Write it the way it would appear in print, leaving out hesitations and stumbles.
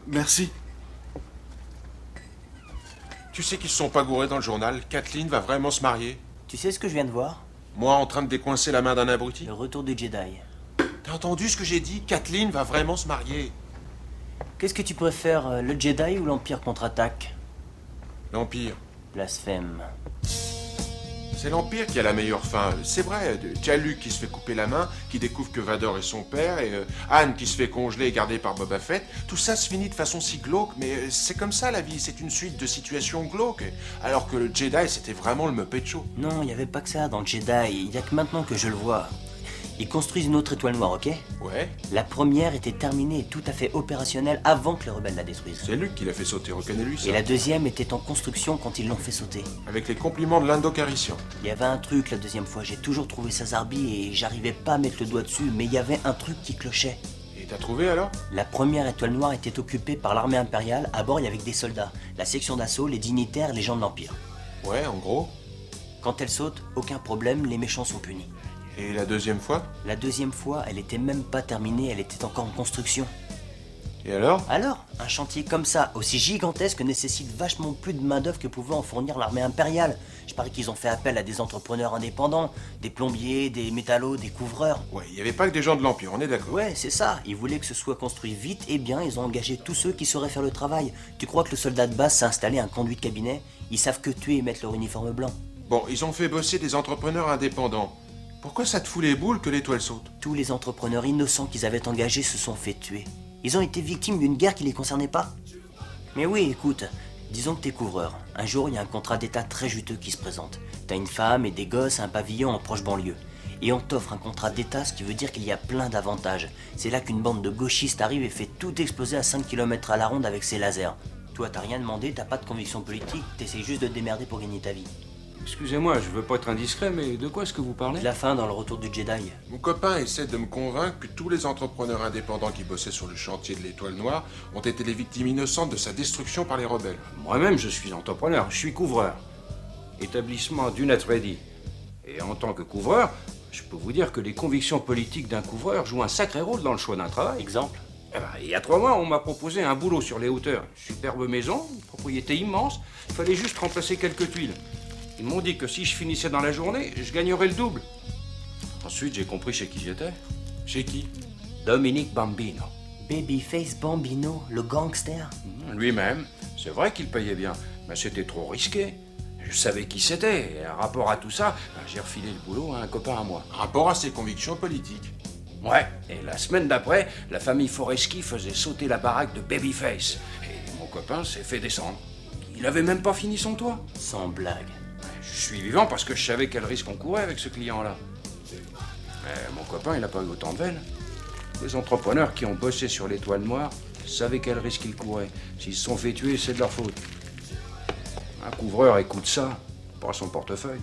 Merci. Tu sais qu'ils se sont pas gourés dans le journal. Kathleen va vraiment se marier. Tu sais ce que je viens de voir? Moi en train de décoincer la main d'un abruti. Le retour du Jedi. T'as entendu ce que j'ai dit? Kathleen va vraiment se marier. Qu'est-ce que tu préfères, le Jedi ou l'Empire contre-attaque? L'Empire. Blasphème. C'est l'Empire qui a la meilleure fin. C'est vrai, t'as Luke qui se fait couper la main, qui découvre que Vador est son père, et Anne qui se fait congeler et garder par Boba Fett. Tout ça se finit de façon si glauque, mais c'est comme ça la vie, c'est une suite de situations glauques. Alors que le Jedi, c'était vraiment le Muppet Show. Non, il n'y avait pas que ça dans le Jedi. Il n'y a que maintenant que je le vois. Ils construisent une autre étoile noire, ok? Ouais, La première était terminée et tout à fait opérationnelle avant que les rebelles la détruisent. c'est Luke qui l'a fait sauter, reconnais-lui ça. Et la deuxième était en construction quand ils l'ont fait sauter. Avec les compliments de Lando Calrissian. Il y avait un truc la deuxième fois, j'ai toujours trouvé ça zarbi et j'arrivais pas à mettre le doigt dessus, mais il y avait un truc qui clochait. Et t'as trouvé alors? La première étoile noire était occupée par l'armée impériale, à bord il y avait que des soldats, la section d'assaut, les dignitaires, les gens de l'Empire. Ouais, en gros. Quand elle saute, aucun problème, les méchants sont punis. Et la deuxième fois? La deuxième fois, elle était même pas terminée, elle était encore en construction. Et alors? Alors, un chantier comme ça, aussi gigantesque, nécessite vachement plus de main-d'œuvre que pouvait en fournir l'armée impériale. Je parie qu'ils ont fait appel à des entrepreneurs indépendants, des plombiers, des métallos, des couvreurs. Ouais, il n'y avait pas que des gens de l'Empire, on est d'accord. Ouais, c'est ça. Ils voulaient que ce soit construit vite et bien, ils ont engagé tous ceux qui sauraient faire le travail. Tu crois que le soldat de base s'est installé un conduit de cabinet? Ils savent que tuer et mettre leur uniforme blanc. Bon, ils ont fait bosser des entrepreneurs indépendants. Pourquoi ça te fout les boules que l'étoile saute? Tous les entrepreneurs innocents qu'ils avaient engagés se sont fait tuer. Ils ont été victimes d'une guerre qui les concernait pas. Mais oui, écoute, disons que t'es couvreur. Un jour, il y a un contrat d'état très juteux qui se présente. T'as une femme et des gosses, un pavillon en proche banlieue. Et on t'offre un contrat d'état, ce qui veut dire qu'il y a plein d'avantages. C'est là qu'une bande de gauchistes arrive et fait tout exploser à 5 km à la ronde avec ses lasers. Toi, t'as rien demandé, t'as pas de conviction politique, t'essayes juste de te démerder pour gagner ta vie. Excusez-moi, je veux pas être indiscret, mais de quoi est-ce que vous parlez? La fin dans le retour du Jedi. Mon copain essaie de me convaincre que tous les entrepreneurs indépendants qui bossaient sur le chantier de l'étoile noire ont été les victimes innocentes de sa destruction par les rebelles. Moi-même, je suis entrepreneur, je suis couvreur. Établissement du Net Ready. Et en tant que couvreur, je peux vous dire que les convictions politiques d'un couvreur jouent un sacré rôle dans le choix d'un travail. Exemple? Eh ben, il y a 3 mois, on m'a proposé un boulot sur les hauteurs. Superbe maison, une propriété immense, il fallait juste remplacer quelques tuiles. Ils m'ont dit que si je finissais dans la journée, je gagnerais le double. Ensuite, j'ai compris chez qui j'étais. Chez qui? Dominique Bambino. Babyface Bambino, le gangster. Lui-même. C'est vrai qu'il payait bien, mais c'était trop risqué. Je savais qui c'était, et en rapport à tout ça, j'ai refilé le boulot à un copain à moi. Rapport à ses convictions politiques. Ouais, et la semaine d'après, la famille Foresky faisait sauter la baraque de Babyface. Et mon copain s'est fait descendre. Il avait même pas fini son toit. Sans blague. Je suis vivant parce que je savais quel risque on courait avec ce client-là. Mais mon copain, il n'a pas eu autant de veine. Les entrepreneurs qui ont bossé sur l'étoile noire savaient quel risque ils couraient. S'ils se sont fait tuer, c'est de leur faute. Un couvreur écoute ça, pas son portefeuille.